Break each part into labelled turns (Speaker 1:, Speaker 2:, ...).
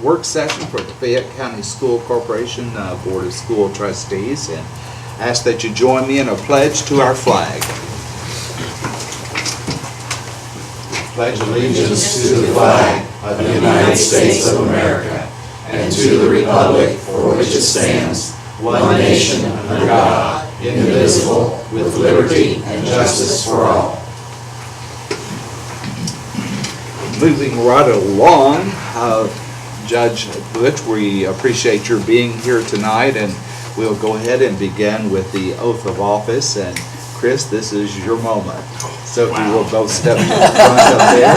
Speaker 1: work session for the Fayette County School Corporation Board of School Trustees, and ask that you join me in a pledge to our flag. Pledge
Speaker 2: Allegiance to the flag of the United States of America and to the republic for which it stands, one nation under God, indivisible, with liberty and justice for all.
Speaker 1: Moving right along, Judge Butch, we appreciate your being here tonight, and we'll go ahead and begin with the oath of office. And Chris, this is your moment. So if you will both step to the front up there.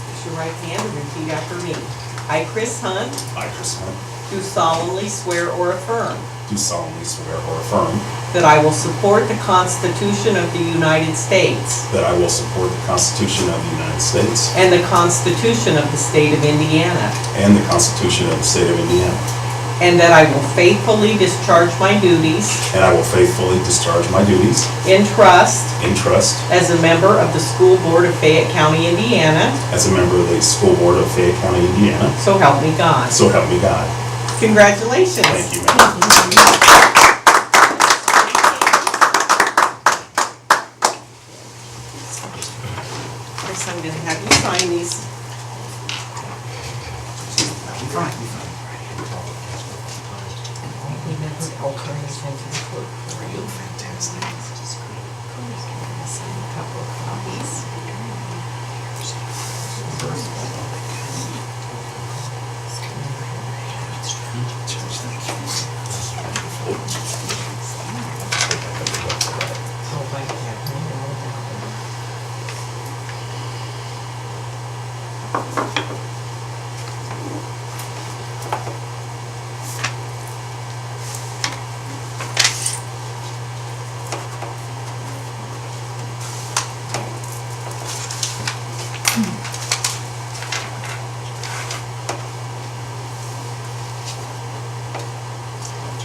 Speaker 3: Raise your right hand and repeat after me. I, Chris Hunt,
Speaker 4: I, Chris Hunt,
Speaker 3: do solemnly swear or affirm
Speaker 4: do solemnly swear or affirm
Speaker 3: that I will support the Constitution of the United States
Speaker 4: that I will support the Constitution of the United States
Speaker 3: and the Constitution of the State of Indiana,
Speaker 4: and the Constitution of the State of Indiana,
Speaker 3: and that I will faithfully discharge my duties
Speaker 4: and I will faithfully discharge my duties
Speaker 3: in trust
Speaker 4: in trust
Speaker 3: as a member of the School Board of Fayette County, Indiana,
Speaker 4: as a member of the School Board of Fayette County, Indiana.
Speaker 3: so help me God.
Speaker 4: So help me God.
Speaker 3: Congratulations.
Speaker 4: Thank you, ma'am.
Speaker 3: Chris, I'm going to have you sign these.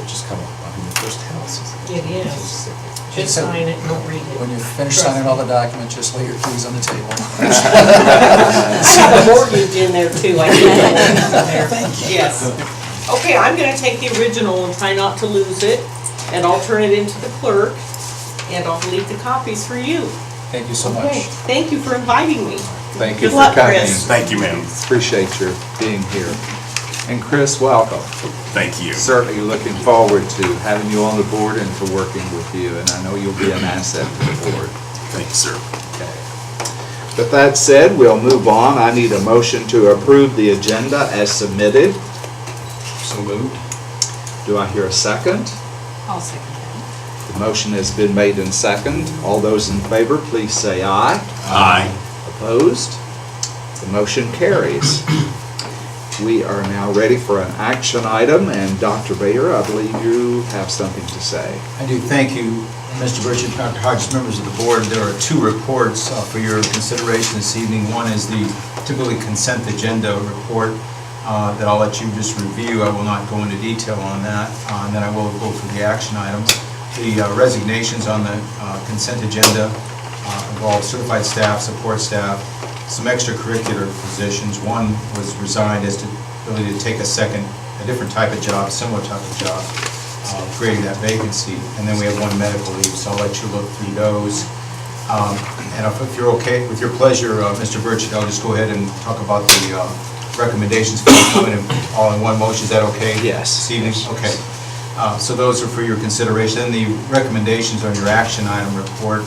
Speaker 4: Just come up in your first house.
Speaker 3: It is. Just sign it and don't read it.
Speaker 5: When you finish signing all the documents, just lay your keys on the table.
Speaker 3: I have a mortgage in there too, I think the mortgage in there.
Speaker 5: Thank you.
Speaker 3: Yes. Okay, I'm gonna take the original and try not to lose it, and I'll turn it into the clerk, and I'll leave the copies for you.
Speaker 5: Thank you so
Speaker 3: Okay,
Speaker 5: much.
Speaker 3: thank you for inviting me.
Speaker 1: Thank you
Speaker 3: Good
Speaker 1: for
Speaker 3: luck,
Speaker 1: coming.
Speaker 3: Chris.
Speaker 4: Thank you, ma'am.
Speaker 1: Appreciate your being here. And Chris, welcome.
Speaker 4: Thank you.
Speaker 1: Certainly looking forward to having you on the board and to working with you, and I know you'll be an asset to the board.
Speaker 4: Thank you, sir.
Speaker 1: Okay. With that said, we'll move on. I need a motion to approve the agenda as submitted.
Speaker 4: So moved.
Speaker 1: Do I hear a second?
Speaker 6: I'll second that.
Speaker 1: The motion has been made in second. All those in favor, please say aye.
Speaker 4: Aye.
Speaker 1: Opposed? The motion carries. We are now ready for an action item, and Dr. Bayer, I believe you have something to say.
Speaker 7: I do. Thank you, Mr. Burchett, Dr. Hodges, members of the board. There are two reports for your consideration this evening. One is the typically consent agenda report that I'll let you just review. I will not go into detail on that, and then I will go through the action items. The resignations on the consent agenda involve certified staff, support staff, some extracurricular positions. One was resigned as to ability to take a different type of job, similar type of job, creating that vacancy. And then we have one medical leave, so I'll let you look through those. And if you're okay, with your pleasure, Mr. Burchett, I'll just go ahead and talk about the recommendations for the appointment all in one motion. Is that okay?
Speaker 1: Yes.
Speaker 7: This evening? Okay. So those are for your consideration. Then the recommendations on your action item report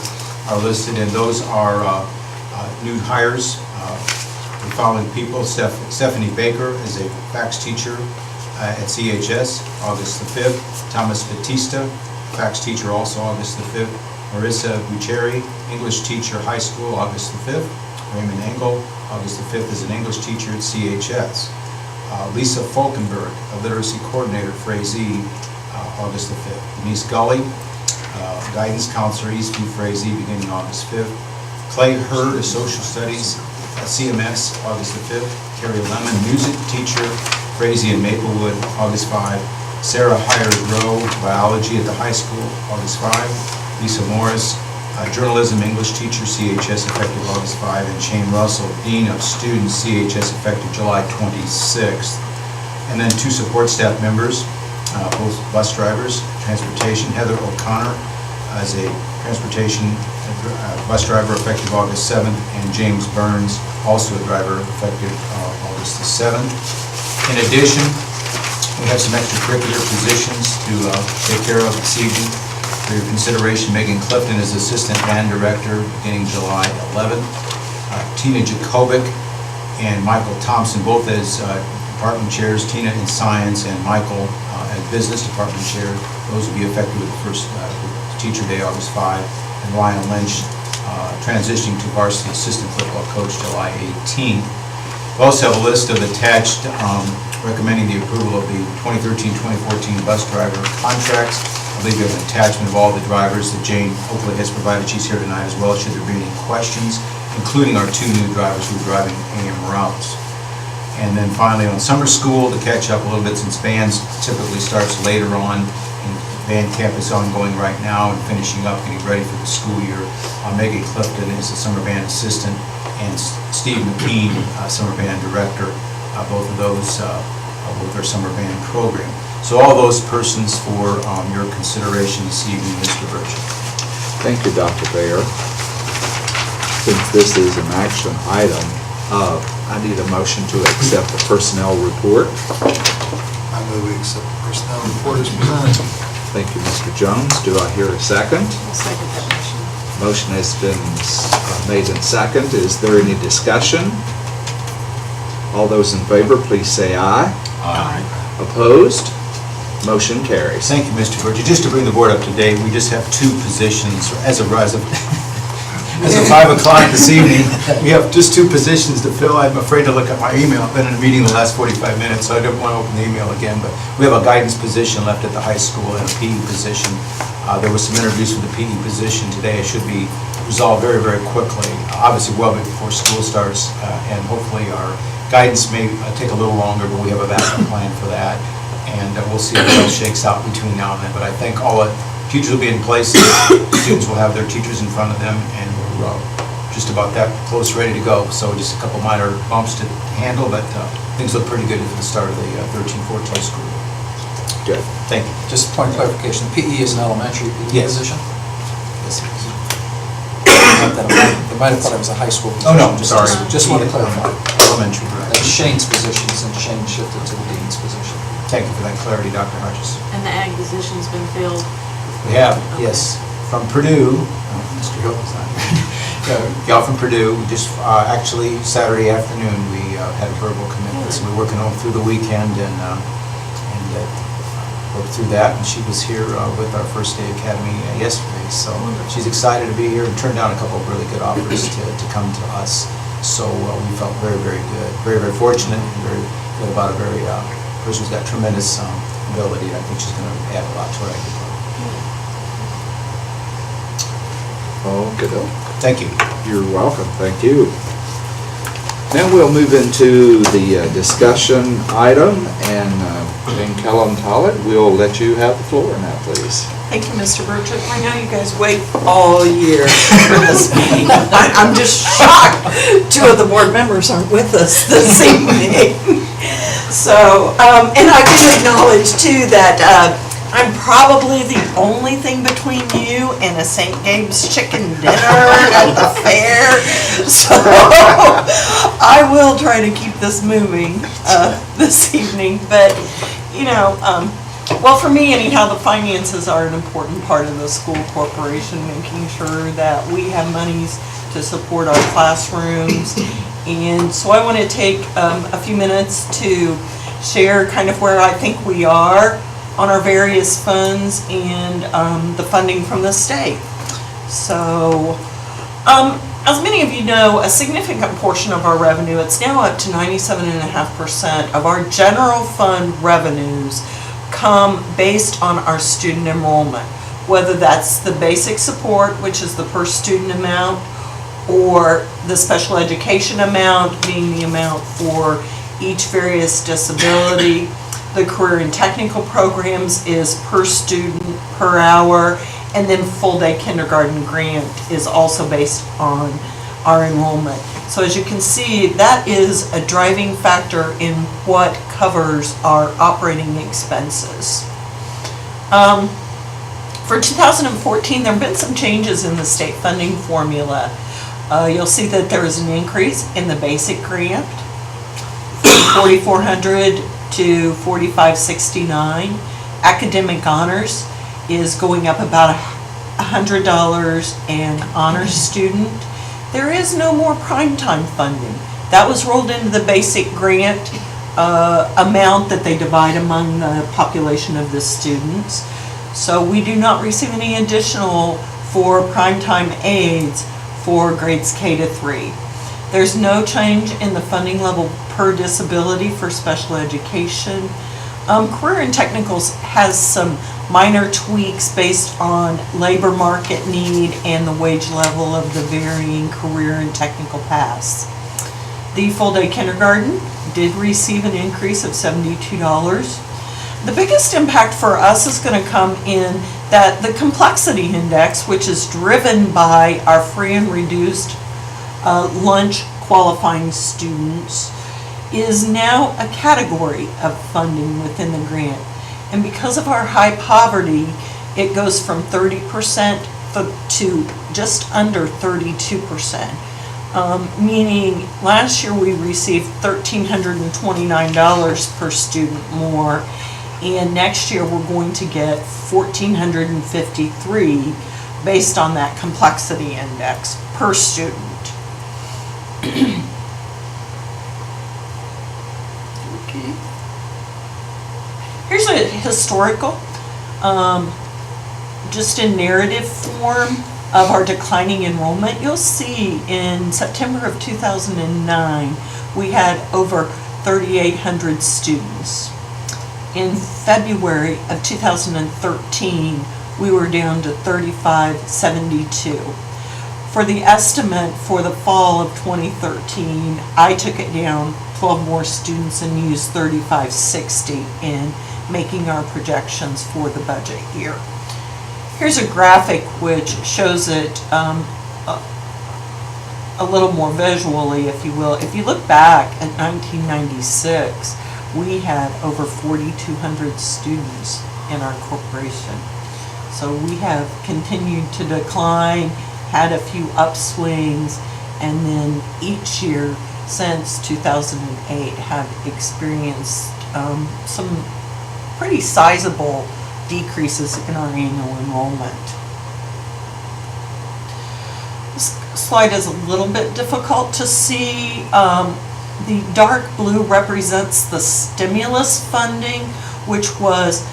Speaker 7: are listed, and those are new hires. The following people: Stephanie Baker is a fax teacher at CHS, August the 5th. Thomas Batista, fax teacher, also August the 5th. Marissa Bucheri, English teacher, high school, August the 5th. Raymond Engel, August the 5th, is an English teacher at CHS. Lisa Falkenberg, a literacy coordinator for AZ, August the 5th. Denise Gully, guidance counselor, Eastview for AZ, beginning August 5th. Clay Hurd, a social studies at CMS, August the 5th. Carrie Lemon, music teacher for AZ in Maplewood, August 5. Sarah Hires Rowe, biology at the high school, August 5. Lisa Morris, Journalism English teacher, CHS, effective August 5, and Shane Russell, Dean of Students, CHS, effective July 26th. And then 2 support staff members, both bus drivers, transportation, Heather O'Connor as a transportation bus driver effective August 7th, and James Burns, also a driver effective August the 7th. In addition, we have some extracurricular positions to take care of this evening. For your consideration, Megan Clifton is Assistant Band Director beginning July 11th. Tina Jakovic and Michael Thompson, both as department chairs, Tina in Science and Michael as Business Department Chair. Those will be effective with the first Teacher Day, August 5. And Ryan Lynch transitioning to Varsity Assistant Football Coach July 18th. We also have a list of attached recommending the approval of the 2013-2014 bus driver contracts. I believe we have an attachment of all the drivers that Jane hopefully has provided. She's here tonight as well, should there be any questions, including our 2 new drivers who are driving AM routes. And then finally, on summer school, to catch up a little bit since bands typically starts later on, and band camp is ongoing right now and finishing up, getting ready for the school year. Megan Clifton is the summer band assistant, and Steve McKean, summer band director, both of those with our summer band program. So all those persons for your consideration this evening, Mr. Burchett.
Speaker 1: Thank you, Dr. Bayer. Since this is an action item, I need a motion to accept the personnel report.
Speaker 2: I move we accept the personnel report as presented.
Speaker 1: Thank you, Mr. Jones. Do I hear a second?
Speaker 6: I'll second that motion.
Speaker 1: Motion has been made and second. Is there any discussion? All those in favor, please say aye.
Speaker 6: Aye.
Speaker 1: Opposed? Motion carries.
Speaker 7: Thank you, Mr. Burchett. Just to bring the board up to date, we just have 2 positions as of 5 o'clock this evening. We have just 2 positions to fill. I'm afraid to look at my email. I've been in a meeting the last 45 minutes, so I don't want to open the email again. But we have a guidance position left at the high school and a PE position. There was some interviews for the PE position today. It should be resolved very, very quickly, obviously well before school starts, and hopefully our guidance may take a little longer, but we have a backup plan for that. And we'll see how it all shakes out between now and then. But I think all the teachers will be in place, students will have their teachers in front of them, and we're just about that close, ready to go. So just a couple minor bumps to handle, but things look pretty good for the start of the 13-14 school year.
Speaker 1: Good.
Speaker 7: Thank you.
Speaker 5: Just point of clarification, the PE is an elementary PE
Speaker 7: Yes.
Speaker 5: position?
Speaker 7: Yes, it is.
Speaker 5: They might have thought it was a high school position.
Speaker 7: Oh, no,
Speaker 5: Just-
Speaker 7: sorry.
Speaker 5: Just want to clarify.
Speaker 7: Elementary,
Speaker 5: That's
Speaker 7: right.
Speaker 5: Shane's position, since Shane shifted to the dean's position.
Speaker 7: Thank you for that clarity, Dr. Hodges.
Speaker 6: And the ag position's been filled.
Speaker 7: We have, yes, from Purdue, Mr. Hill is not here. Gal from Purdue, just actually Saturday afternoon, we had a verbal commitment, so we're working on through the weekend and worked through that, and she was here with our first day academy yesterday, so she's excited to be here and turned down a couple of really good offers to come to us, so we felt very, very good, very, very fortunate and very good about a very person who's got tremendous ability. I think she's going to add a lot to our ag department.
Speaker 1: Oh, good.
Speaker 7: Thank you.
Speaker 1: You're welcome. Thank you. Now we'll move into the discussion item, and Jane Kellum-Tollett, we'll let you have the floor now, please.
Speaker 3: Thank you, Mr. Burchett. I know you guys wait all year for this meeting. I'm just shocked 2 of the board members aren't with us this evening. So, and I do acknowledge too that I'm probably the only thing between you and a St. Gabe's chicken dinner at the fair. So I will try to keep this moving this evening. But, you know, well, for me anyhow, the finances are an important part of the school corporation, making sure that we have monies to support our classrooms. And so I want to take a few minutes to share kind of where I think we are on our various funds and the funding from the state. So, as many of you know, a significant portion of our revenue, it's now up to 97.5% of our general fund revenues come based on our student enrollment, whether that's the basic support, which is the per student amount, or the special education amount being the amount for each various disability. The career and technical programs is per student, per hour, And then full-day kindergarten grant is also based on our enrollment. So as you can see, that is a driving factor in what covers our operating expenses. For 2014, there have been some changes in the state funding formula. You'll see that there is an increase in the basic grant from $4,400 to $4,569. Academic honors is going up about $100 an honors student. There is no more prime time funding. That was rolled into the basic grant amount that they divide among the population of the students. So we do not receive any additional for prime time aids for grades K to 3. There's no change in the funding level per disability for special education. Career and Technicals has some minor tweaks based on labor market need and the wage level of the varying career and technical paths. The full-day kindergarten did receive an increase of $72. The biggest impact for us is going to come in that the complexity index, which is driven by our free and reduced lunch qualifying students, is now a category of funding within the grant. And because of our high poverty, it goes from 30% to just under 32%. Meaning last year we received $1,329 per student more, and next year we're going to get $1,453 based on that complexity index per student. Okay. Here's a historical, just in narrative form of our declining enrollment. You'll see in September of 2009, we had over 3,800 students. In February of 2013, we were down to 3,572. For the estimate for the fall of 2013, I took it down 12 more students and used 3,560 in making our projections for the budget year. Here's a graphic which shows it a little more visually, if you will. If you look back at 1996, we had over 4,200 students in our corporation. So we have continued to decline, had a few upswings, and then each year since 2008 have experienced some pretty sizable decreases in our annual enrollment. This slide is a little bit difficult to see. The dark blue represents the stimulus funding, which was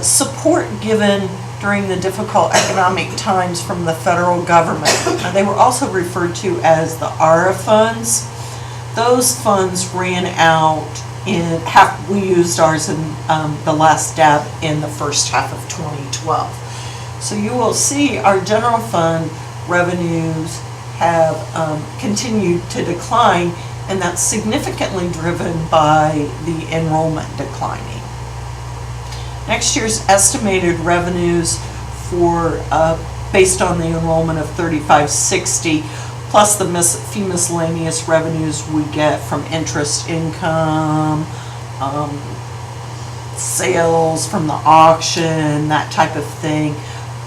Speaker 3: support given during the difficult economic times from the federal government. They were also referred to as the ARA funds. Those funds ran out we used ours in the last dab in the first half of 2012. So you will see our general fund revenues have continued to decline, and that's significantly driven by the enrollment declining. Next year's estimated revenues for based on the enrollment of 3,560 plus the few miscellaneous revenues we get from interest income, sales from the auction, that type of thing,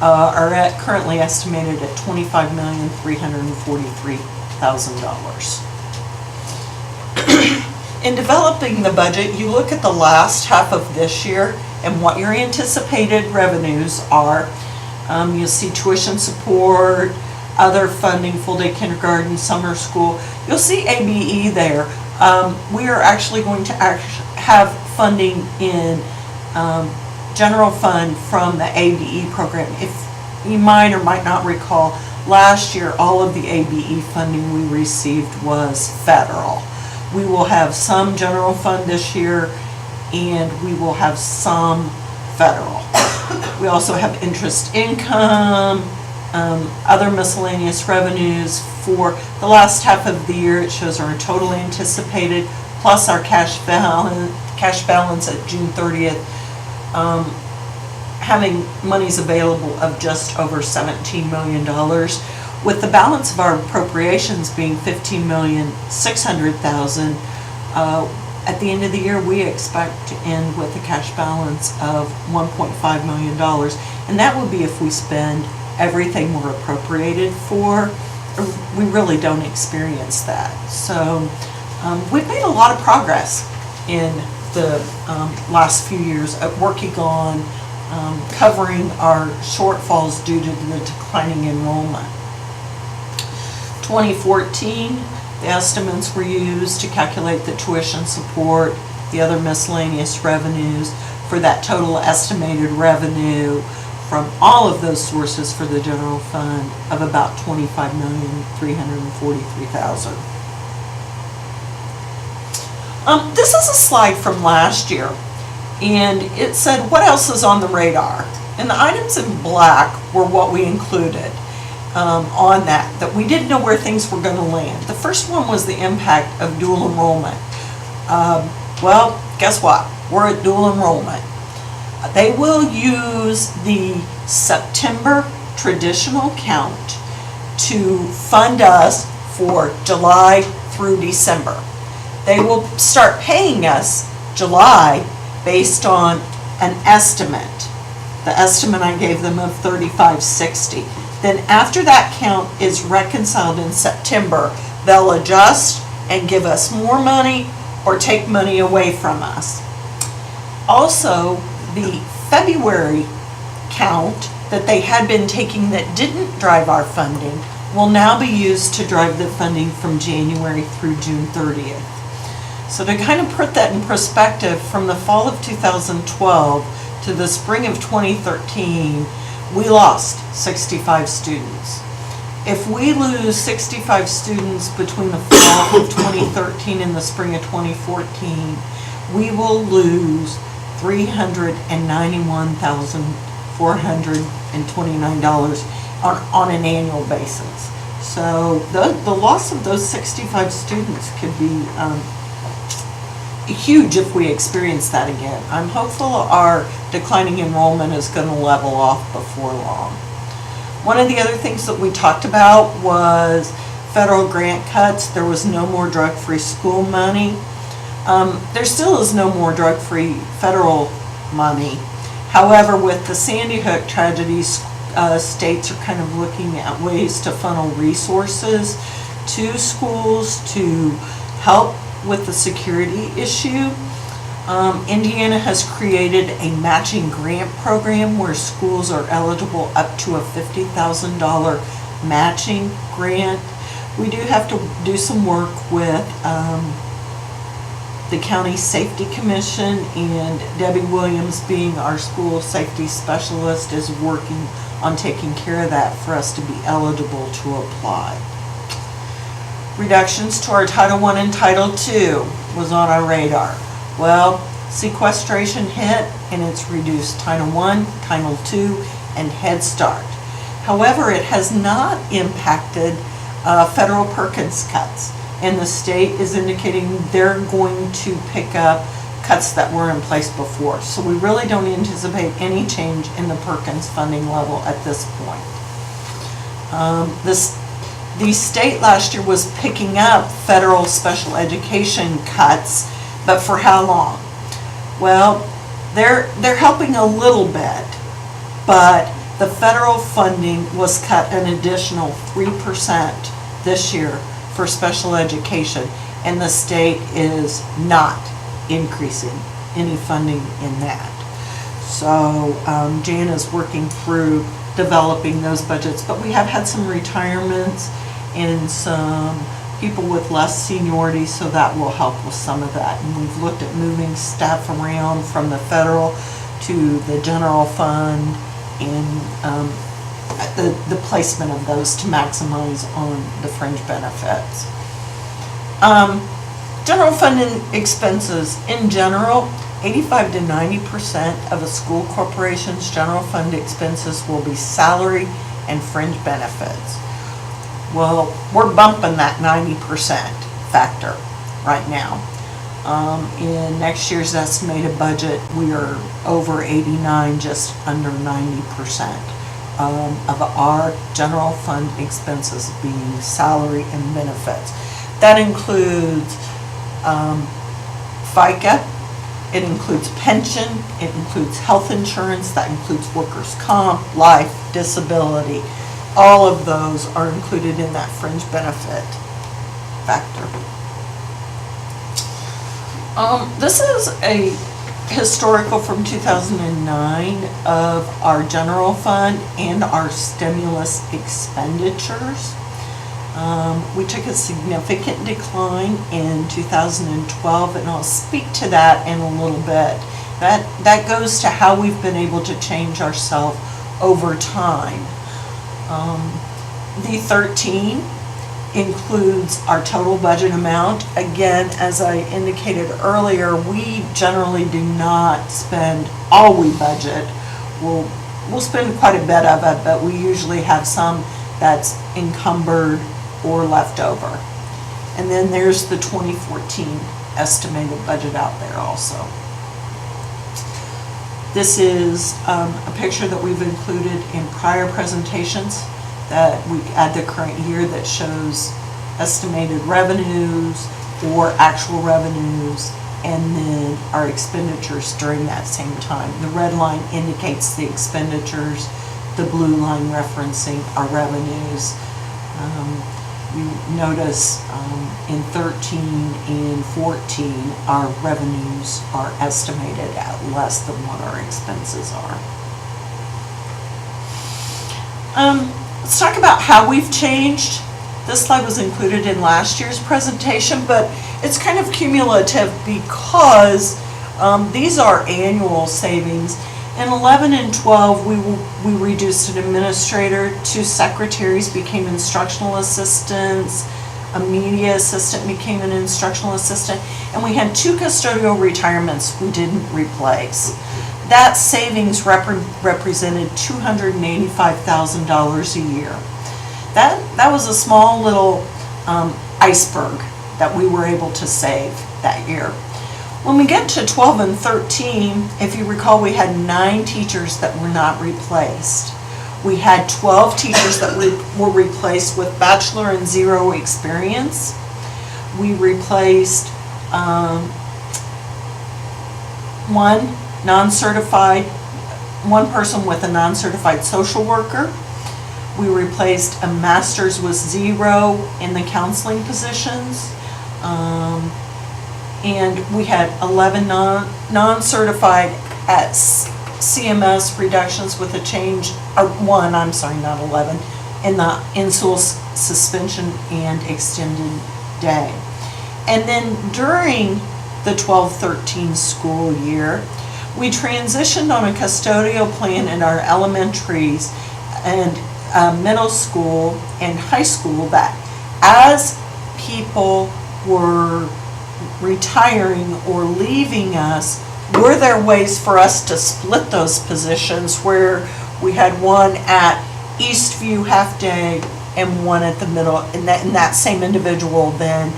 Speaker 3: are currently estimated at $25,343,000. In developing the budget, you look at the last half of this year and what your anticipated revenues are. You'll see tuition support, other funding, full-day kindergarten, summer school. You'll see ABE there. We are actually going to have funding in general fund from the ABE program. If you might or might not recall, last year all of the ABE funding we received was federal. We will have some general fund this year, and we will have some federal. We also have interest income, other miscellaneous revenues. For the last half of the year, it shows our total anticipated plus our cash balance at June 30th having monies available of just over $17 million, with the balance of our appropriations being $15,600,000. At the end of the year, we expect to end with a cash balance of $1.5 million. And that would be if we spend everything we're appropriated for. We really don't experience that. So we've made a lot of progress in the last few years at working on covering our shortfalls due to the declining enrollment. 2014, the estimates were used to calculate the tuition support, the other miscellaneous revenues, for that total estimated revenue from all of those sources for the general fund of about $25,343,000. This is a slide from last year, and it said what else is on the radar. And the items in black were what we included on that we didn't know where things were going to land. The first one was the impact of dual enrollment. Well, guess what? We're at dual enrollment. They will use the September traditional count to fund us for July through December. They will start paying us July based on an estimate. The estimate I gave them of $35.60. Then after that count is reconciled in September, they'll adjust and give us more money or take money away from us. Also, the February count that they had been taking that didn't drive our funding will now be used to drive the funding from January through June 30th. So to kind of put that in perspective, from the fall of 2012 to the spring of 2013, we lost 65 students. If we lose 65 students between the fall of 2013 and the spring of 2014, we will lose $391,429 on an annual basis. So the loss of those 65 students could be huge if we experience that again. I'm hopeful our declining enrollment is going to level off before long. One of the other things that we talked about was federal grant cuts. There was no more drug-free school money. There still is no more drug-free federal money. However, with the Sandy Hook tragedies, states are kind of looking at ways to funnel resources to schools to help with the security issue. Indiana has created a matching grant program where schools are eligible up to a $50,000 matching grant. We do have to do some work with the County Safety Commission, and Debbie Williams, being our school safety specialist, is working on taking care of that for us to be eligible to apply. Reductions to our Title I and Title II was on our radar. Well, sequestration hit and it's reduced Title I, Title II, and Head Start. However, it has not impacted federal Perkins cuts, and the state is indicating they're going to pick up cuts that were in place before. So we really don't anticipate any change in the Perkins funding level at this point. The state last year was picking up federal special education cuts, but for how long? Well, they're helping a little bit, but the federal funding was cut an additional 3% this year for special education, and the state is not increasing any funding in that. So Jan is working through developing those budgets, but we have had some retirements and some people with less seniority, so that will help with some of that. And we've looked at moving staff around from the federal to the general fund and the placement of those to maximize on the fringe benefits. General fund expenses in general, 85 to 90% of a school corporation's general fund expenses will be salary and fringe benefits. Well, we're bumping that 90% factor right now. In next year's estimated budget, we are over 89, just under 90% of our general fund expenses being salary and benefits. That includes FICA, it includes pension, it includes health insurance, that includes workers' comp, life, disability. All of those are included in that fringe benefit factor. This is a historical from 2009 of our general fund and our stimulus expenditures. We took a significant decline in 2012, and I'll speak to that in a little bit. That goes to how we've been able to change ourselves over time. The 13 includes our total budget amount. Again, as I indicated earlier, we generally do not spend all we budget. We'll spend quite a bit of it, but we usually have some that's encumbered or left over. And then there's the 2014 estimated budget out there also. This is a picture that we've included in prior presentations that we add the current year that shows estimated revenues or actual revenues, and then our expenditures during that same time. The red line indicates the expenditures, the blue line referencing our revenues. You notice in 13 and 14, our revenues are estimated at less than what our expenses are. Let's talk about how we've changed. This slide was included in last year's presentation, but it's kind of cumulative because these are annual savings. In 11 and 12, we reduced an administrator, 2 secretaries became instructional assistants, a media assistant became an instructional assistant, and we had 2 custodial retirements we didn't replace. That savings represented $285,000 a year. That was a small little iceberg that we were able to save that year. When we get to 12 and 13, if you recall, we had 9 teachers that were not replaced. We had 12 teachers that were replaced with bachelor and 0 experience. We replaced 1 person with a non-certified social worker. We replaced a master's with 0 in the counseling positions. And we had 11 non-certified at CMS reductions with a change, or 1, I'm sorry, not 11, in the in-school suspension and extended day. And then during the 12-13 school year, we transitioned on a custodial plan in our elementaries and middle school and high school, that as people were retiring or leaving us, were there ways for us to split those positions where we had 1 at Eastview half day and 1 at the middle, and that same individual then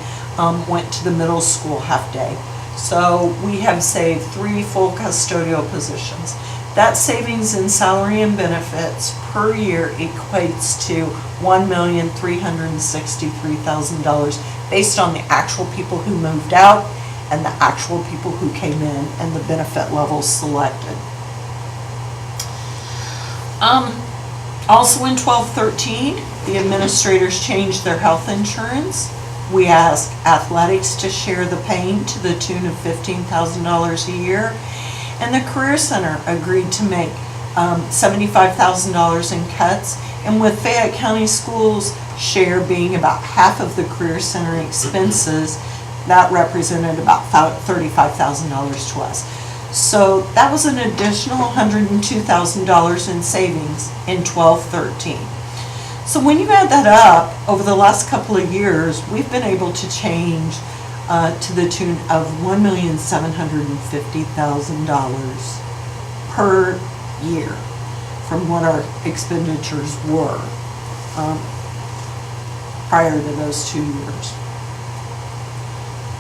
Speaker 3: went to the middle school half day. So we have saved 3 full custodial positions. That savings in salary and benefits per year equates to $1,363,000 based on the actual people who moved out and the actual people who came in and the benefit levels selected. Also in 12-13, the administrators changed their health insurance. We asked athletics to share the pain to the tune of $15,000 a year. And the Career Center agreed to make $75,000 in cuts. And with Fayette County Schools' share being about half of the Career Center expenses, that represented about $35,000 to us. So that was an additional $102,000 in savings in 12-13. So when you add that up, over the last couple of years, we've been able to change to the tune of $1,750,000 per year from what our expenditures were prior to those 2 years.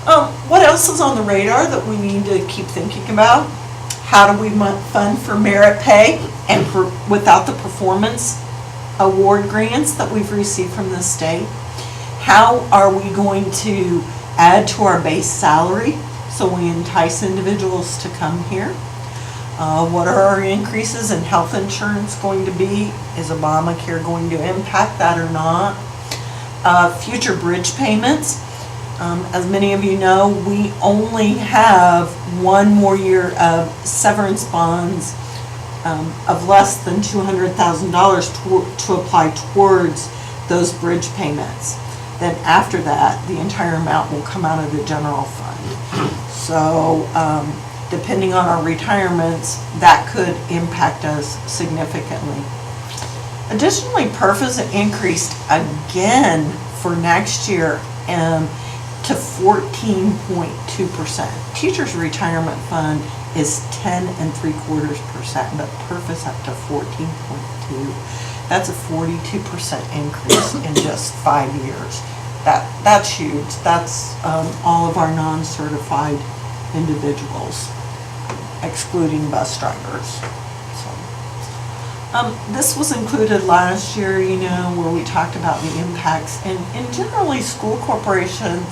Speaker 3: What else is on the radar that we need to keep thinking about? How do we fund for merit pay and without the performance award grants that we've received from the state? How are we going to add to our base salary so we entice individuals to come here? What are our increases in health insurance going to be? Is Obamacare going to impact that or not? Future bridge payments. As many of you know, we only have one more year of severance bonds of less than $200,000 to apply towards those bridge payments. Then after that, the entire amount will come out of the general fund. So depending on our retirements, that could impact us significantly. Additionally, PERF has increased again for next year to 14.2%. Teachers' retirement fund is 10.75%, but PERF is up to 14.2. That's a 42% increase in just 5 years. That's huge. That's all of our non-certified individuals, excluding bus drivers. This was included last year, where we talked about the impacts, and generally school corporations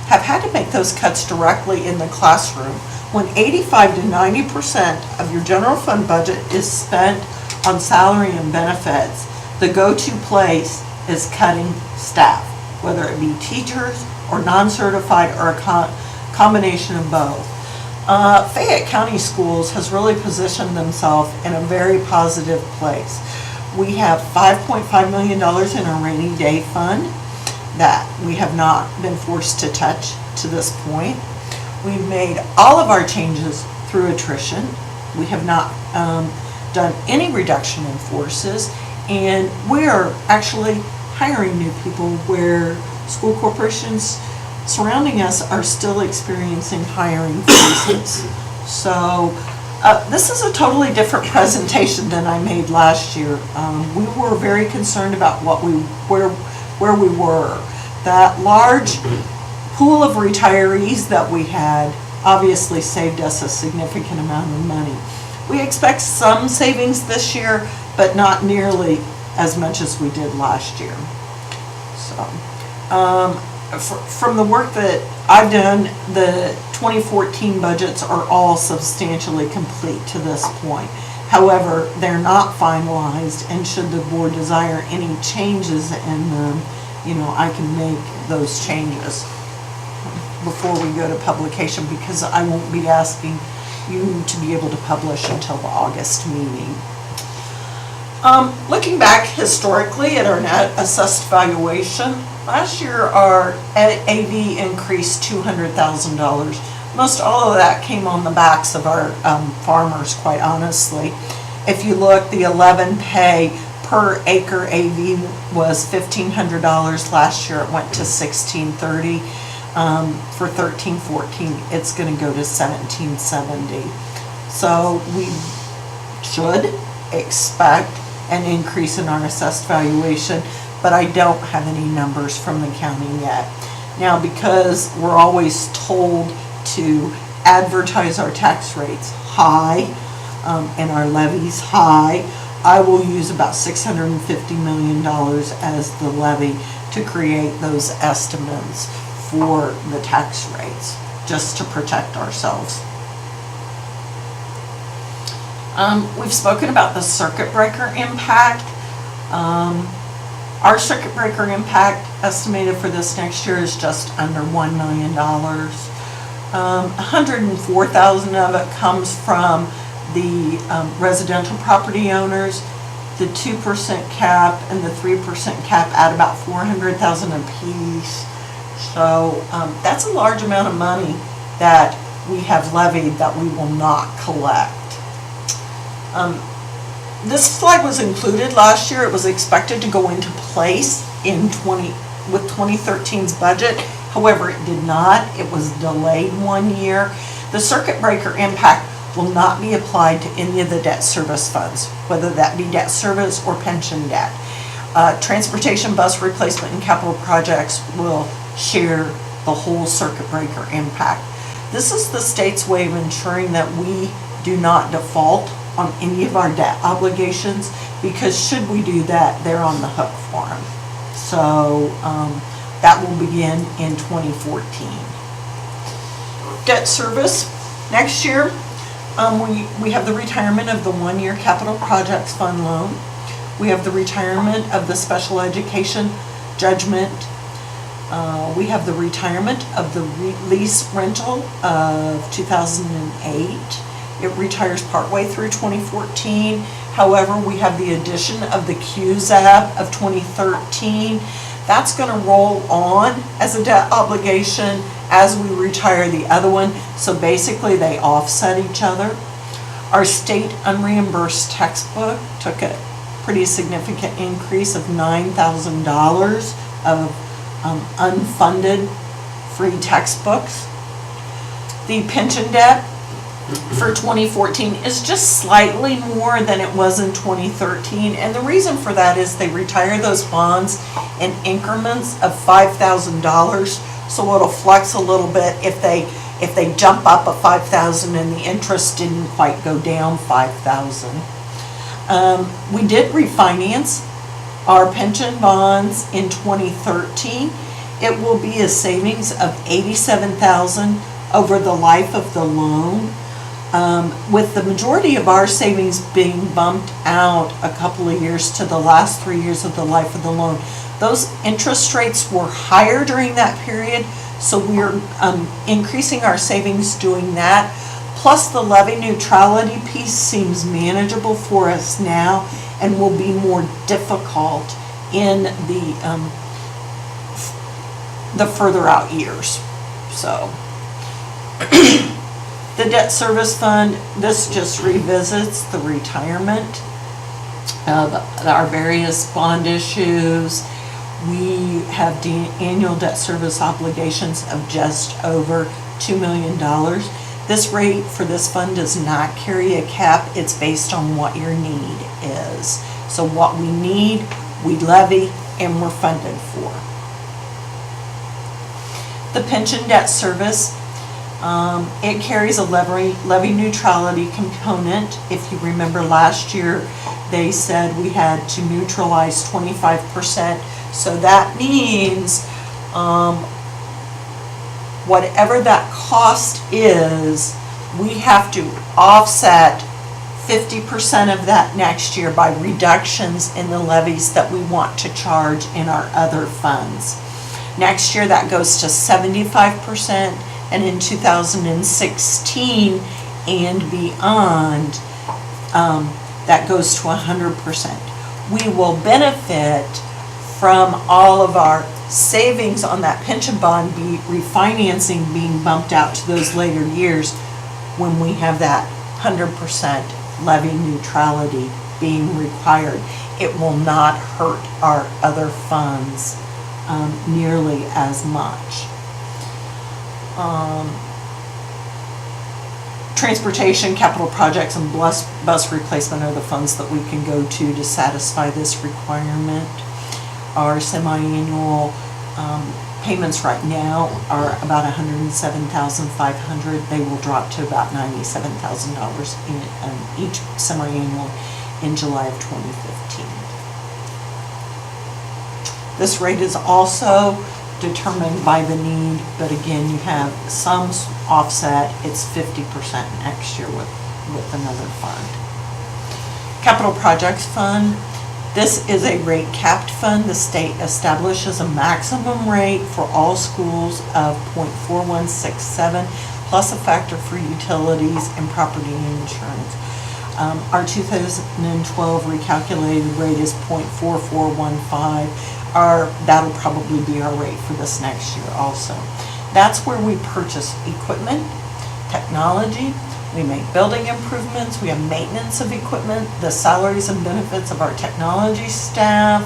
Speaker 3: have had to make those cuts directly in the classroom. When 85 to 90% of your general fund budget is spent on salary and benefits, the go-to place is cutting staff, whether it be teachers or non-certified or a combination of both. Fayette County Schools has really positioned themselves in a very positive place. We have $5.5 million in our rainy day fund that we have not been forced to touch to this point. We've made all of our changes through attrition. We have not done any reduction in forces, and we're actually hiring new people where school corporations surrounding us are still experiencing hiring freezes. So this is a totally different presentation than I made last year. We were very concerned about where we were. That large pool of retirees that we had obviously saved us a significant amount of money. We expect some savings this year, but not nearly as much as we did last year. So, from the work that I've done, the 2014 budgets are all substantially complete to this point. However, they're not finalized, and should the board desire any changes in them, I can make those changes before we go to publication, because I won't be asking you to be able to publish until the August meeting. Looking back historically at our net assessed valuation, last year our AV increased $200,000. Most all of that came on the backs of our farmers, quite honestly. If you look, the 11 pay per acre AV was $1,500 last year. It went to $1,630. For 13-14, it's going to go to $1,770. So we should expect an increase in our assessed valuation, but I don't have any numbers from the county yet. Now, because we're always told to advertise our tax rates high and our levies high, I will use about $650 million as the levy to create those estimates for the tax rates, just to protect ourselves. We've spoken about the circuit breaker impact. Our circuit breaker impact estimated for this next year is just under $1 million. $104,000 of it comes from the residential property owners. The 2% cap and the 3% cap add about $400,000 apiece. So that's a large amount of money that we have levied that we will not collect. This slide was included last year. It was expected to go into place with 2013's budget. However, it did not. It was delayed 1 year. The circuit breaker impact will not be applied to any of the debt service funds, whether that be debt service or pension debt. Transportation, bus replacement, and capital projects will share the whole circuit breaker impact. This is the state's way of ensuring that we do not default on any of our debt obligations, because should we do that, they're on the hook for them. So that will begin in 2014. Debt service, next year, we have the retirement of the one-year capital projects fund loan. We have the retirement of the special education judgment. We have the retirement of the lease rental of 2008. It retires partway through 2014. However, we have the addition of the QZAP of 2013. That's going to roll on as a debt obligation as we retire the other one. So basically they offset each other. Our state unreimbursed textbook took a pretty significant increase of $9,000 of unfunded free textbooks. The pension debt for 2014 is just slightly more than it was in 2013, and the reason for that is they retire those bonds in increments of $5,000, so it'll flex a little bit if they jump up a $5,000 and the interest didn't quite go down $5,000. We did refinance our pension bonds in 2013. It will be a savings of $87,000 over the life of the loan. With the majority of our savings being bumped out a couple of years to the last 3 years of the life of the loan. Those interest rates were higher during that period, so we're increasing our savings doing that. Plus the levy neutrality piece seems manageable for us now and will be more difficult in the further out years. So. The debt service fund, this just revisits the retirement of our various bond issues. We have annual debt service obligations of just over $2 million. This rate for this fund does not carry a cap. It's based on what your need is. So what we need, we levy and we're funded for. The pension debt service, it carries a levy neutrality component. If you remember last year, they said we had to neutralize 25%. So that means whatever that cost is, we have to offset 50% of that next year by reductions in the levies that we want to charge in our other funds. Next year that goes to 75%. And in 2016 and beyond, that goes to 100%. We will benefit from all of our savings on that pension bond refinancing being bumped out to those later years when we have that 100% levy neutrality being required. It will not hurt our other funds nearly as much. Transportation, capital projects, and bus replacement are the funds that we can go to satisfy this requirement. Our semi-annual payments right now are about $107,500. They will drop to about $97,000 in each semi-annual in July of 2015. This rate is also determined by the need, but again, you have some offset. It's 50% next year with another fund. Capital Projects Fund. This is a rate capped fund. The state establishes a maximum rate for all schools of .4167 plus a factor for utilities and property insurance. Our 2012 recalculated rate is .4415. That'll probably be our rate for this next year also. That's where we purchase equipment, technology, we make building improvements, we have maintenance of equipment, the salaries and benefits of our technology staff,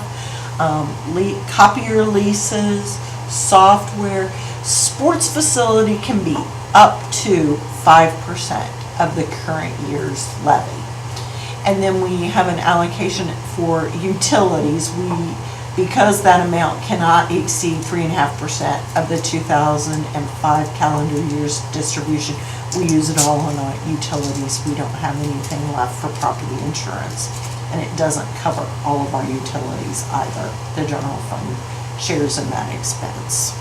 Speaker 3: copier leases, software. Sports facility can be up to 5% of the current year's levy. And then we have an allocation for utilities. Because that amount cannot exceed 3.5% of the 2005 calendar year's distribution, we use it all on our utilities. We don't have anything left for property insurance. And it doesn't cover all of our utilities either. The general fund shares in that expense.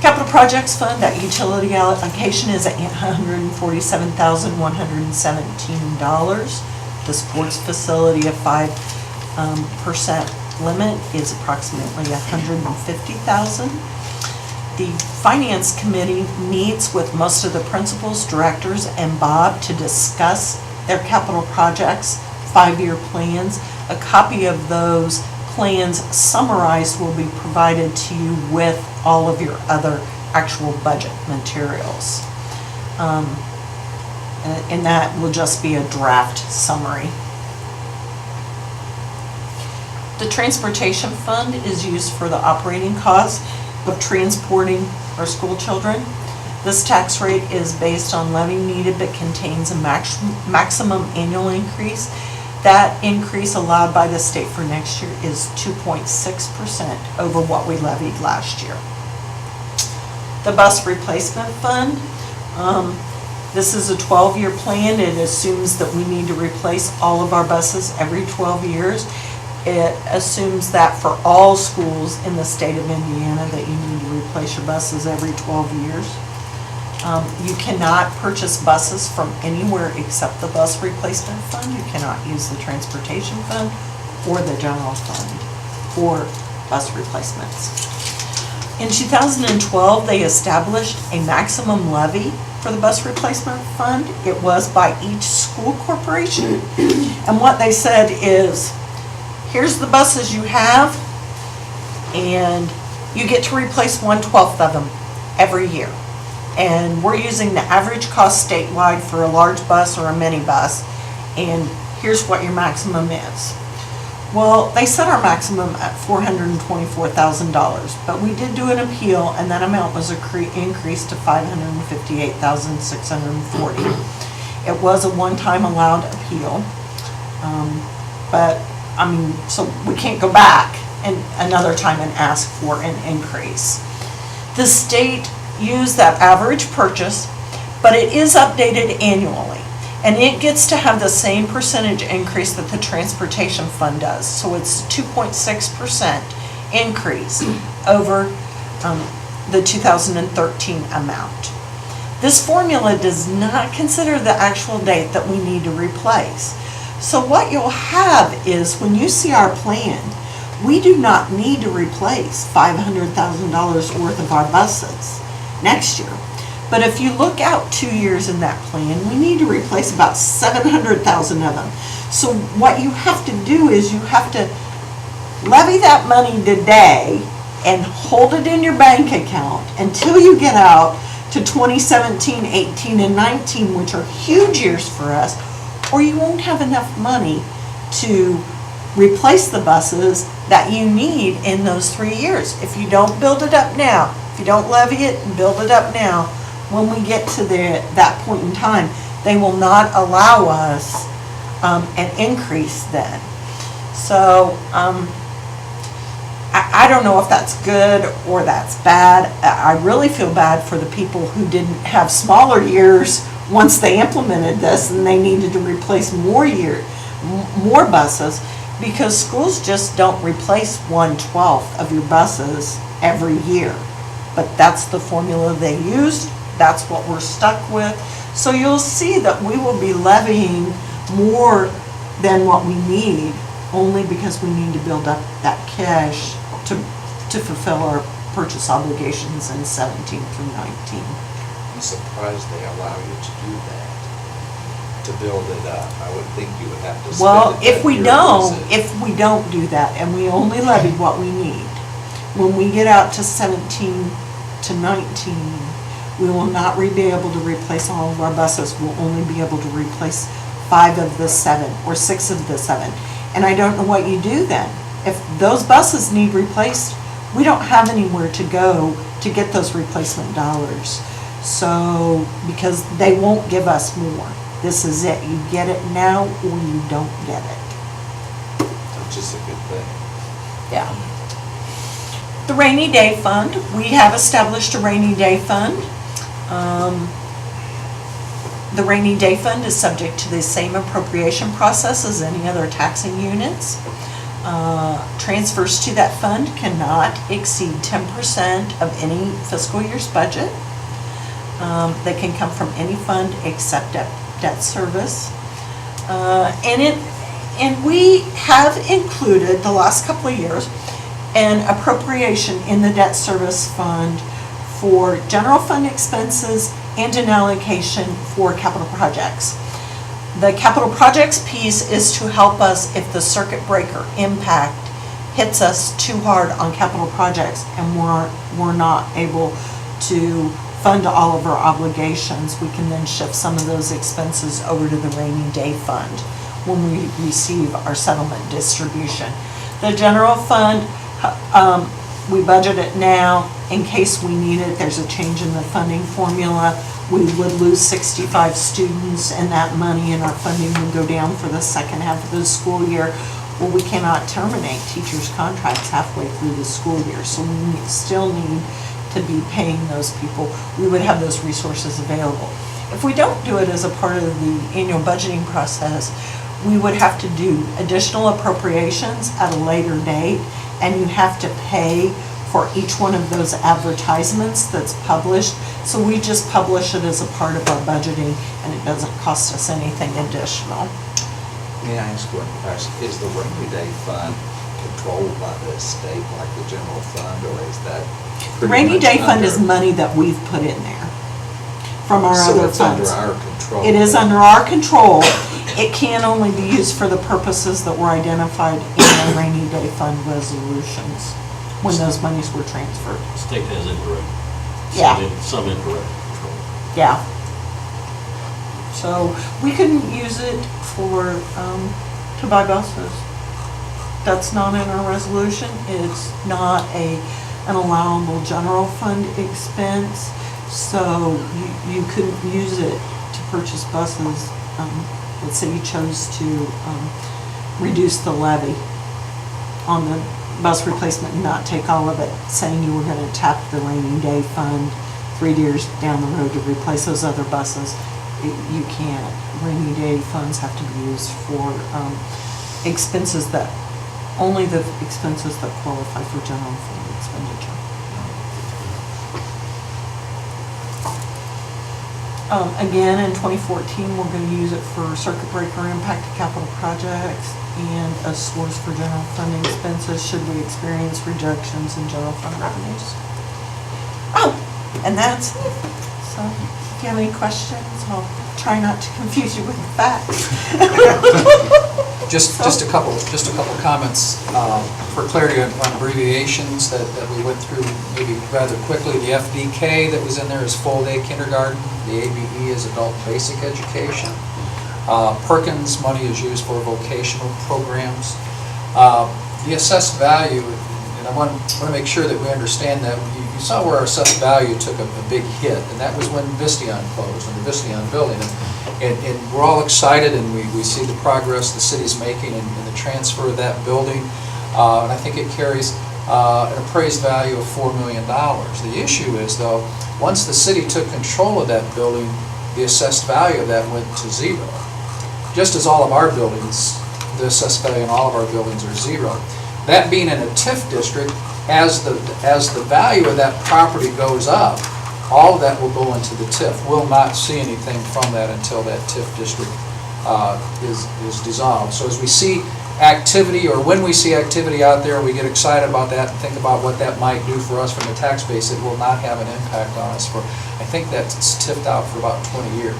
Speaker 3: Capital Projects Fund, that utility allocation is at $147,117. The sports facility of 5% limit is approximately $150,000. The Finance Committee meets with most of the principals, directors, and Bob to discuss their capital projects, 5-year plans. A copy of those plans summarized will be provided to you with all of your other actual budget materials. And that will just be a draft summary. The Transportation Fund is used for the operating costs of transporting our school children. This tax rate is based on levy needed but contains a maximum annual increase. That increase allowed by the state for next year is 2.6% over what we levied last year. The Bus Replacement Fund, this is a 12-year plan. It assumes that we need to replace all of our buses every 12 years. It assumes that for all schools in the state of Indiana that you need to replace your buses every 12 years. You cannot purchase buses from anywhere except the Bus Replacement Fund. You cannot use the Transportation Fund or the General Fund for bus replacements. In 2012, they established a maximum levy for the Bus Replacement Fund. It was by each school corporation. And what they said is, here's the buses you have, and you get to replace 1/12 of them every year. And we're using the average cost statewide for a large bus or a minibus, and here's what your maximum is. Well, they set our maximum at $424,000, but we did do an appeal, and that amount was increased to $558,640. It was a one-time allowed appeal, but I mean, so we can't go back and another time and ask for an increase. The state used that average purchase, but it is updated annually. And it gets to have the same percentage increase that the Transportation Fund does. So it's 2.6% increase over the 2013 amount. This formula does not consider the actual date that we need to replace. So what you'll have is, when you see our plan, we do not need to replace $500,000 worth of our buses next year. But if you look out 2 years in that plan, we need to replace about 700,000 of them. So what you have to do is you have to levy that money today and hold it in your bank account until you get out to 2017, 18, and 19, which are huge years for us, or you won't have enough money to replace the buses that you need in those 3 years. If you don't build it up now, if you don't levy it and build it up now, when we get to that point in time, they will not allow us an increase then. So I don't know if that's good or that's bad. I really feel bad for the people who didn't have smaller years once they implemented this and they needed to replace more buses, because schools just don't replace 1/12 of your buses every year. But that's the formula they used. That's what we're stuck with. So you'll see that we will be levying more than what we need, only because we need to build up that cash to fulfill our purchase obligations in 17 through 19.
Speaker 1: I'm surprised they allow you to do that, to build it up. I would think you would have to spend
Speaker 3: Well,
Speaker 1: it
Speaker 3: if
Speaker 1: that
Speaker 3: we
Speaker 1: year,
Speaker 3: don't,
Speaker 1: is it?
Speaker 3: if we don't do that and we only levy what we need, when we get out to 17 to 19, we will not be able to replace all of our buses. We'll only be able to replace 5 of the 7 or 6 of the 7. And I don't know what you do then. If those buses need replaced, we don't have anywhere to go to get those replacement dollars. So, because they won't give us more. This is it. You get it now or you don't get it.
Speaker 1: which is a good thing.
Speaker 3: Yeah. The rainy day fund, we have established a rainy day fund. The rainy day fund is subject to the same appropriation process as any other taxing units. Transfers to that fund cannot exceed 10% of any fiscal year's budget. They can come from any fund except debt service. And we have included the last couple of years an appropriation in the debt service fund for general fund expenses and an allocation for capital projects. The capital projects piece is to help us if the circuit breaker impact hits us too hard on capital projects and we're not able to fund all of our obligations. We can then shift some of those expenses over to the rainy day fund when we receive our settlement distribution. The general fund, we budget it now in case we need it. There's a change in the funding formula. We would lose 65 students and that money and our funding would go down for the second half of the school year. Well, we cannot terminate teachers' contracts halfway through the school year, so we still need to be paying those people. We would have those resources available. If we don't do it as a part of the annual budgeting process, we would have to do additional appropriations at a later date, and you have to pay for each one of those advertisements that's published. So we just publish it as a part of our budgeting, and it doesn't cost us anything additional.
Speaker 1: May I ask one question? Is the rainy day fund controlled by the state like the general fund, or is that
Speaker 3: The
Speaker 1: pretty
Speaker 3: rainy
Speaker 1: much
Speaker 3: day fund is
Speaker 1: under-
Speaker 3: money that we've put in there from our
Speaker 1: So
Speaker 3: other
Speaker 1: it's under
Speaker 3: funds.
Speaker 1: our control?
Speaker 3: It is under our control. It can only be used for the purposes that were identified in the rainy day fund resolutions when those monies were transferred.
Speaker 2: State has indirect.
Speaker 3: Yeah.
Speaker 2: Some indirect control.
Speaker 3: Yeah. So we can use it for, to buy buses. That's not in our resolution. It's not an allowable general fund expense. So you couldn't use it to purchase buses. Let's say you chose to reduce the levy on the bus replacement and not take all of it, saying you were going to tap the rainy day fund 3 years down the road to replace those other buses. You can't. Rainy day funds have to be used for expenses that, only the expenses that qualify for general fund expenditure. Again, in 2014, we're going to use it for circuit breaker impact to capital projects and a source for general fund expenses should we experience reductions in general fund revenues. Oh, and that's it. So if you have any questions, I'll try not to confuse you with the facts.
Speaker 5: Just a couple comments for clarity on abbreviations that we went through maybe rather quickly. The FDK that was in there is full day kindergarten. The ABE is adult basic education. Perkins money is used for vocational programs. The assessed value, and I want to make sure that we understand that. You saw where our assessed value took a big hit, and that was when Vistion closed, in the Vistion building. And we're all excited, and we see the progress the city's making in the transfer of that building. And I think it carries an appraised value of $4 million. The issue is, though, once the city took control of that building, the assessed value of that went to zero. Just as all of our buildings, the assessed value in all of our buildings are zero. That being in a TIF district, as the value of that property goes up, all of that will go into the TIF. We'll not see anything from that until that TIF district is dissolved. So as we see activity, or when we see activity out there, we get excited about that and think about what that might do for us from a tax base. It will not have an impact on us for, I think that's TIF'd out for about 20 years.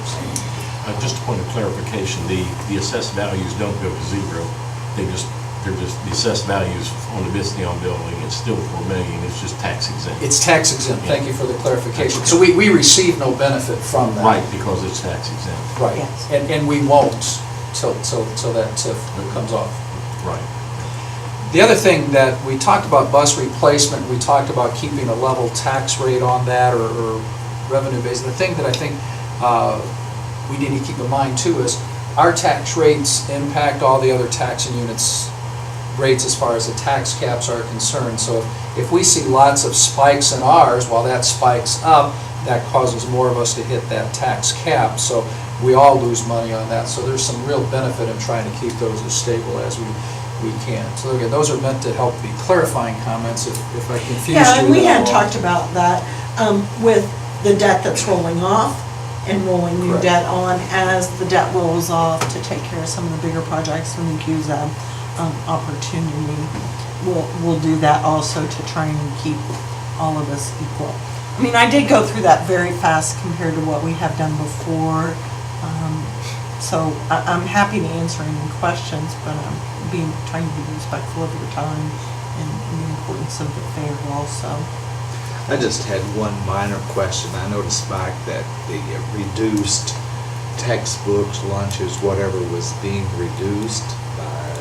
Speaker 2: Just a point of clarification, the assessed values don't go to zero. They're just the assessed values on the Vistion building. It's still $4 million. It's just tax exempt.
Speaker 5: It's tax exempt. Thank you for the clarification. So we receive no benefit from that.
Speaker 2: Right, because it's tax exempt.
Speaker 5: Right.
Speaker 3: Yes.
Speaker 5: And we won't till that TIF comes off.
Speaker 2: Right.
Speaker 5: The other thing that we talked about bus replacement, we talked about keeping a level tax rate on that or revenue base. The thing that I think we need to keep in mind too is our tax rates impact all the other taxing units rates as far as the tax caps are concerned. So if we see lots of spikes in ours, while that spikes up, that causes more of us to hit that tax cap. So we all lose money on that. So there's some real benefit in trying to keep those as stable as we can. So again, those are meant to help be clarifying comments if I confused you.
Speaker 3: Yeah, and we
Speaker 5: at
Speaker 3: had
Speaker 5: all.
Speaker 3: talked about that with the debt that's rolling off and rolling new
Speaker 5: Correct.
Speaker 3: debt on as the debt rolls off to take care of some of the bigger projects when the CUSA opportunity. We'll do that also to try and keep all of us equal. I mean, I did go through that very fast compared to what we have done before. So I'm happy to answer any questions, but I'm trying to be respectful of your time and the importance of the fair also.
Speaker 1: I just had one minor question. I noticed back that the reduced textbooks, lunches, whatever was being reduced by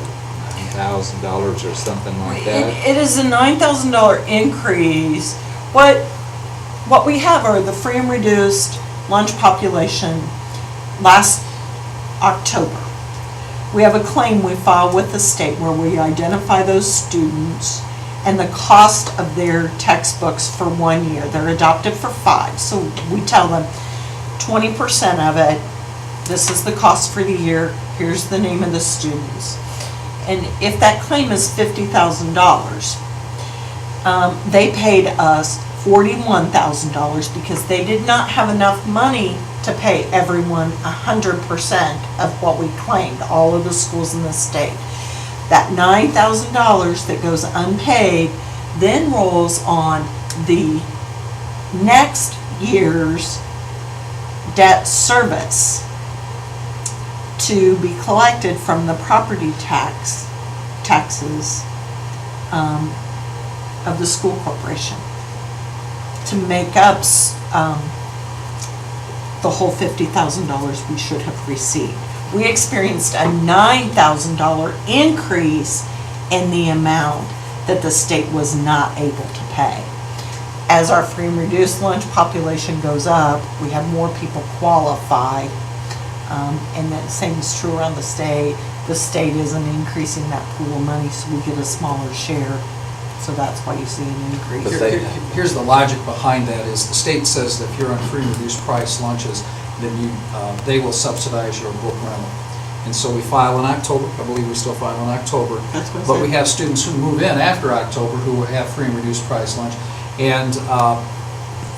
Speaker 1: $9,000 or something like that.
Speaker 3: It is a $9,000 increase. What we have are the free and reduced lunch population last October. We have a claim we file with the state where we identify those students and the cost of their textbooks for 1 year. They're adopted for 5. So we tell them 20% of it, this is the cost for the year, here's the name of the students. And if that claim is $50,000, they paid us $41,000 because they did not have enough money to pay everyone 100% of what we claimed, all of the schools in the state. That $9,000 that goes unpaid then rolls on the next year's debt service to be collected from the property taxes of the school corporation to make up the whole $50,000 we should have received. We experienced a $9,000 increase in the amount that the state was not able to pay. As our free and reduced lunch population goes up, we have more people qualify, and the same is true around the state. The state isn't increasing that pool of money, so we get a smaller share. So that's why you see an increase.
Speaker 1: But they-
Speaker 5: Here's the logic behind that is the state says that if you're on free and reduced price lunches, then they will subsidize your book rental. And so we file in October, I believe we still file in October.
Speaker 3: That's what I
Speaker 5: But
Speaker 3: said.
Speaker 5: we have students who move in after October who have free and reduced price lunch. And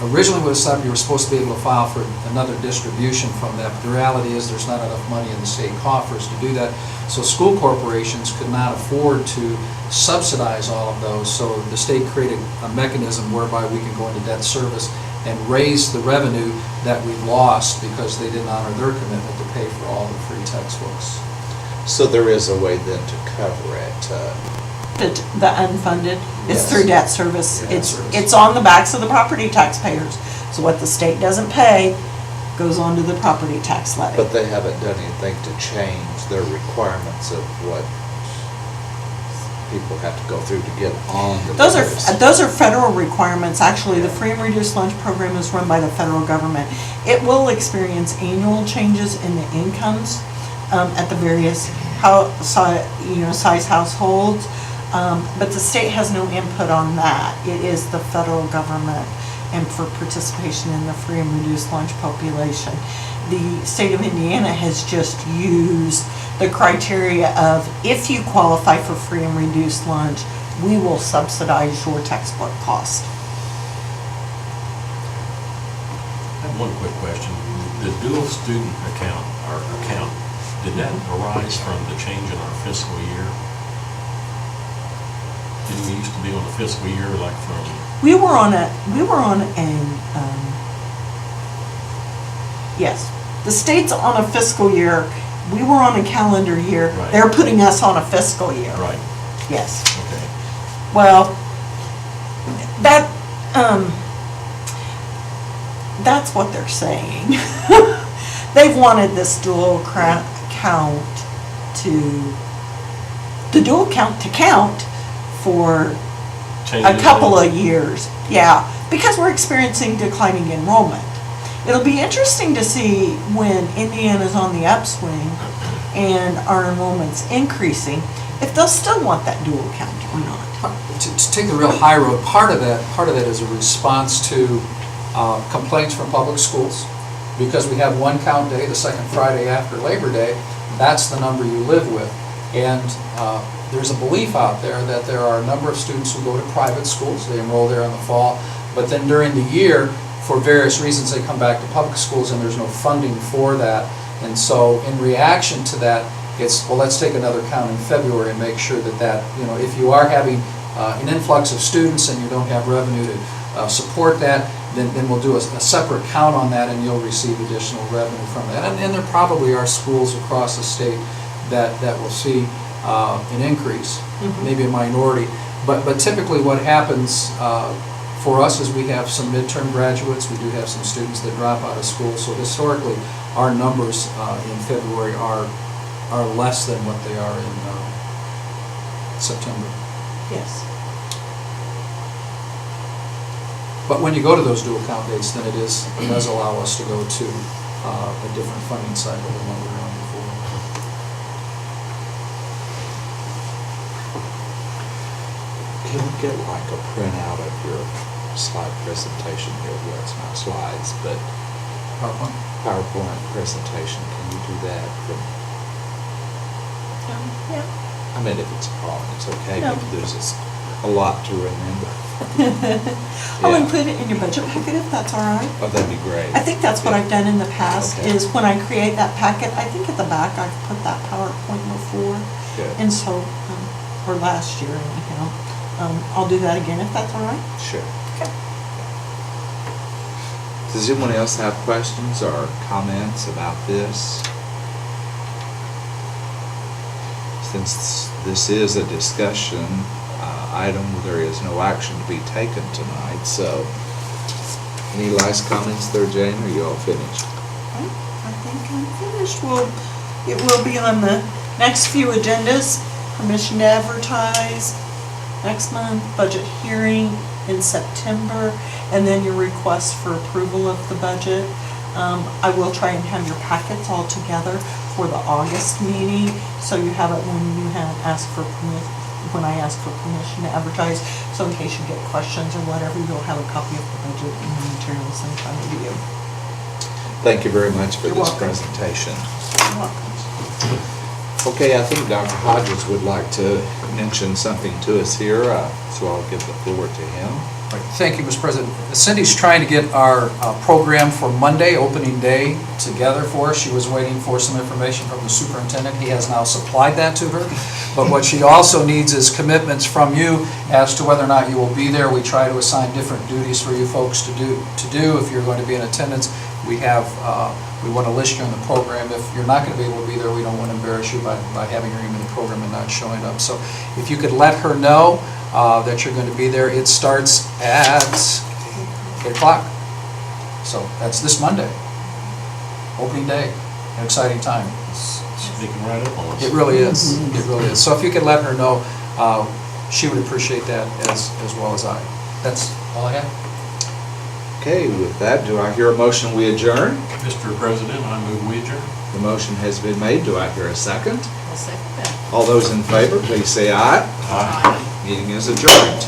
Speaker 5: originally what it said, you were supposed to be able to file for another distribution from that. But the reality is there's not enough money in the state coffers to do that. So school corporations could not afford to subsidize all of those. So the state created a mechanism whereby we can go into debt service and raise the revenue that we lost because they didn't honor their commitment to pay for all the free textbooks.
Speaker 1: So there is a way then to cover it.
Speaker 3: The unfunded, it's
Speaker 1: Yes.
Speaker 3: through debt service.
Speaker 5: Debt
Speaker 3: It's
Speaker 5: service.
Speaker 3: it's on the backs of the property taxpayers. So what the state doesn't pay goes on to the property tax levy.
Speaker 1: But they haven't done anything to change their requirements of what people have to go through to get on the list.
Speaker 3: Those are federal requirements. Actually, the free and reduced lunch program is run by the federal government. It will experience annual changes in the incomes at the various size households, but the state has no input on that. It is the federal government and for participation in the free and reduced lunch population. The state of Indiana has just used the criteria of if you qualify for free and reduced lunch, we will subsidize your textbook cost.
Speaker 2: I have one quick question. The dual student account, did that arise from the change in our fiscal year? Didn't we used to be on a fiscal year like from,
Speaker 3: Yes, the state's on a fiscal year, we were on a calendar year,
Speaker 2: Right.
Speaker 3: they're putting us on a fiscal year.
Speaker 2: right,
Speaker 3: Yes,
Speaker 2: okay.
Speaker 3: well, that's what they're saying. They've wanted this dual count to count for a couple of years, yeah, because we're experiencing declining enrollment. It'll be interesting to see when Indiana's on the upswing and our enrollment's increasing, if they'll still want that dual account or not.
Speaker 5: To take the real high road, part of that is a response to complaints from public schools. Because we have one count day, the second Friday after Labor Day, that's the number you live with. And there's a belief out there that there are a number of students who go to private schools, they enroll there in the fall, but then during the year, for various reasons, they come back to public schools and there's no funding for that. And so in reaction to that, it's, well, let's take another count in February and make sure that, if you are having an influx of students and you don't have revenue to support that, then we'll do a separate count on that and you'll receive additional revenue from that. And there probably are schools across the state that will see an increase, maybe a minority. But typically what happens for us is we have some midterm graduates, we do have some students that drop out of school. So historically, our numbers in February are less than what they are in September.
Speaker 3: Yes.
Speaker 5: But when you go to those dual count dates, then it does allow us to go to a different funding cycle than what we were on before.
Speaker 1: Can we get like a printout of your slide presentation here? Well, it's not slides, but PowerPoint presentation. Can you do that?
Speaker 3: Yeah.
Speaker 1: I mean, if it's a problem, it's okay,
Speaker 3: No.
Speaker 1: but there's just a lot to remember.
Speaker 3: I'll
Speaker 1: Yeah.
Speaker 3: include it in your budget packet if that's all right.
Speaker 1: Oh, that'd be great.
Speaker 3: I think that's what I've done in the past,
Speaker 1: Okay.
Speaker 3: is when I create that packet, I think at the back I've put that PowerPoint before.
Speaker 1: Good.
Speaker 3: And so, or last year anyhow, I'll do that again if that's all right.
Speaker 1: Sure.
Speaker 3: Okay.
Speaker 1: Does anyone else have questions or comments about this? Since this is a discussion item, there is no action to be taken tonight, so any last comments there, Jane, or you all finished?
Speaker 3: I think I'm finished. It will be on the next few agendas. Permission to advertise next month, budget hearing in September, and then your request for approval of the budget. I will try and have your packets all together for the August meeting, so you have it when I ask for permission to advertise. So in case you get questions or whatever, you'll have a copy of the budget and the materials in front of you.
Speaker 1: Thank you very much for
Speaker 3: You're
Speaker 1: this
Speaker 3: welcome.
Speaker 1: presentation.
Speaker 3: You're welcome.
Speaker 1: Okay, I think Dr. Hodges would like to mention something to us here, so I'll give the floor to him.
Speaker 5: Right. Thank you, Mr. President. Cindy's trying to get our program for Monday, opening day, together for us. She was waiting for some information from the superintendent. He has now supplied that to her. But what she also needs is commitments from you as to whether or not you will be there. We try to assign different duties for you folks to do if you're going to be in attendance. We want to list you on the program. If you're not going to be able to be there, we don't want to embarrass you by having your name in the program and not showing up. So if you could let her know that you're going to be there. It starts at 8 o'clock. So that's this Monday, opening day, an exciting time.
Speaker 4: Sneaking right up on us.
Speaker 5: It really is, it really is. So if you could let her know, she would appreciate that as well as I. That's all I have.
Speaker 1: Okay, with that, do I hear a motion we adjourn?
Speaker 4: Mr. President, I move we adjourn.
Speaker 1: The motion has been made. Do I hear a second?
Speaker 6: I'll second that.
Speaker 1: All those in favor, please say aye.
Speaker 4: Aye.
Speaker 1: Meeting is adjourned.